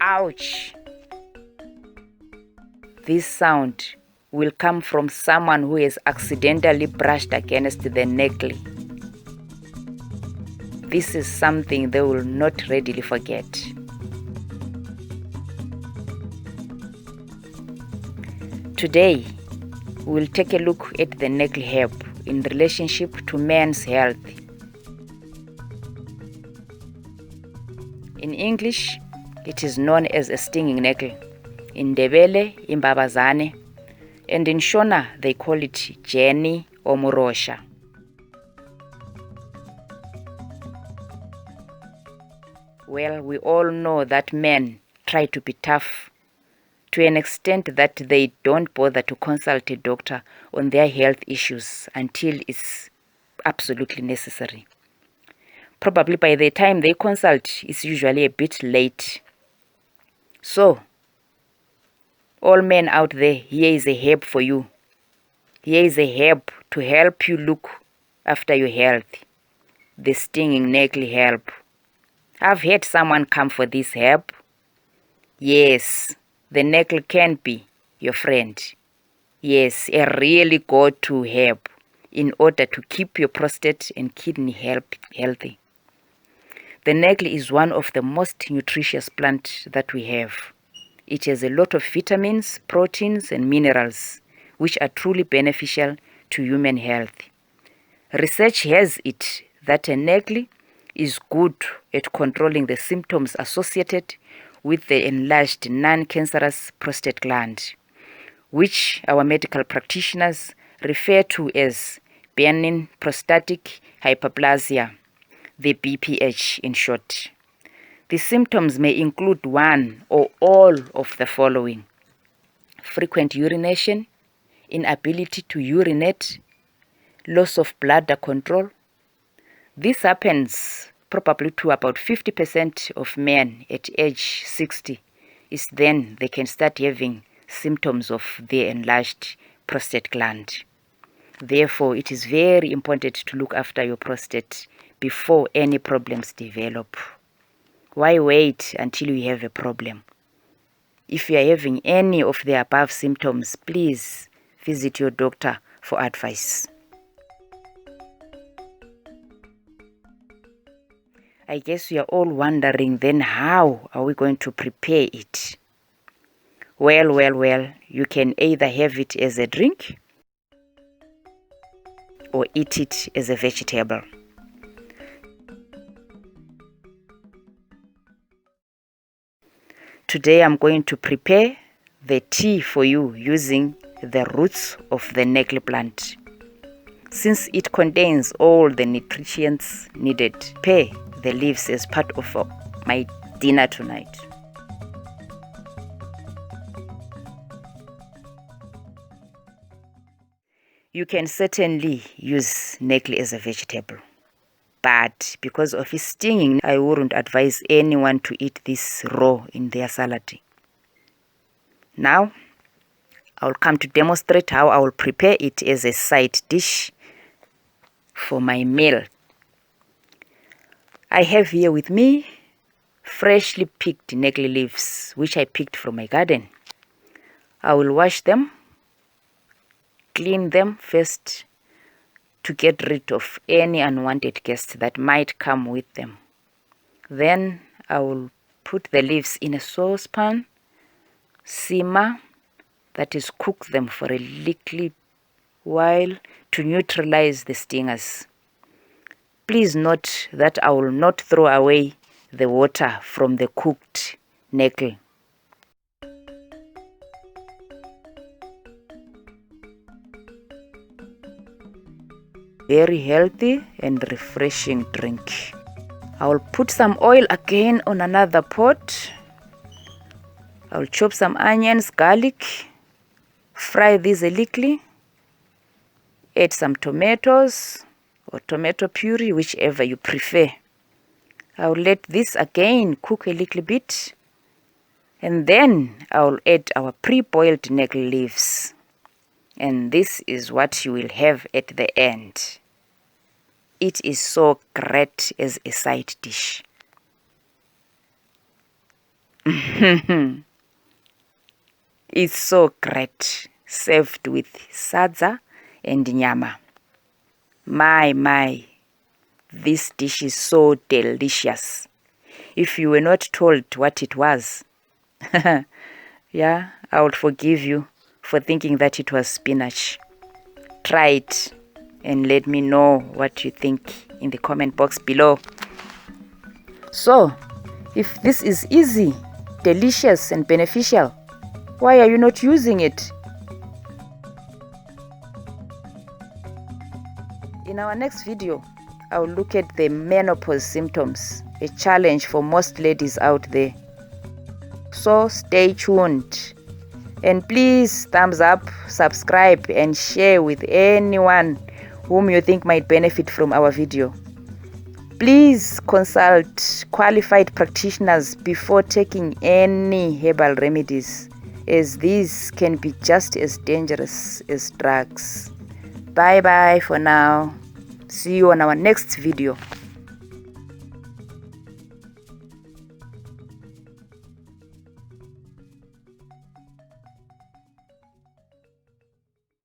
Ouch! This sound will come from someone who has accidentally brushed against the nettle. This is something they will not readily forget. Today, we will take a look at the nettle herb in relationship to man's health. In English, it is known as a stinging nettle. In Ndebele, imbabazane, and in Shona, they call it Jenny or Morosha. Well, we all know that men try to be tough to an extent that they don't bother to consult a doctor on their health issues until it's absolutely necessary. Probably by the time they consult, it's usually a bit late. So, all men out there, here is a herb for you. Here is a herb to help you look after your health. The stinging nettle herb. I've had someone come for this herb. Yes, the nettle can be your friend. Yes, a really go-to herb in order to keep your prostate and kidney healthy. The nettle is one of the most nutritious plants that we have. It has a lot of vitamins, proteins, and minerals, which are truly beneficial to human health. Research has it that a nettle is good at controlling the symptoms associated with the enlarged non-cancerous prostate gland, which our medical practitioners refer to as benign prostatic hyperplasia, the BPH in short. The symptoms may include one or all of the following: frequent urination, inability to urinate, loss of bladder control. This happens probably to about 50% of men at age 60. Is then they can start having symptoms of the enlarged prostate gland. Therefore, it is very important to look after your prostate before any problems develop. Why wait until you have a problem? If you are having any of the above symptoms, please visit your doctor for advice. I guess you are all wondering then, how are we going to prepare it? Well, you can either have it as a drink or eat it as a vegetable. Today I'm going to prepare the tea for you using the roots of the nettle plant. Since it contains all the nutrients needed, prepare the leaves as part of my dinner tonight. You can certainly use nettle as a vegetable, but because of its stinging, I wouldn't advise anyone to eat this raw in their salad. Now, I'll come to demonstrate how I will prepare it as a side dish for my meal. I have here with me freshly picked nettle leaves, which I picked from my garden. I will wash them, clean them first to get rid of any unwanted guests that might come with them. Then I will put the leaves in a saucepan, simmer, that is, cook them for a little while to neutralize the stingers. Please note that I will not throw away the water from the cooked nettle. Very healthy and refreshing drink. I will put some oil again on another pot. I will chop some onions, garlic, fry this a little, add some tomatoes or tomato puree, whichever you prefer. I will let this again cook a little bit, and then I will add our pre-boiled nettle leaves. And this is what you will have at the end. It is so great as a side dish. It's so great, served with sadza and nyama. My, this dish is so delicious. If you were not told what it was, yeah, I would forgive you for thinking that it was spinach. Try it and let me know what you think in the comment box below. So, if this is easy, delicious and beneficial, why are you not using it? In our next video, I will look at the menopause symptoms, a challenge for most ladies out there. So stay tuned. And please thumbs up, subscribe and share with anyone whom you think might benefit from our video. Please consult qualified practitioners before taking any herbal remedies, as these can be just as dangerous as drugs. Bye bye for now. See you on our next video.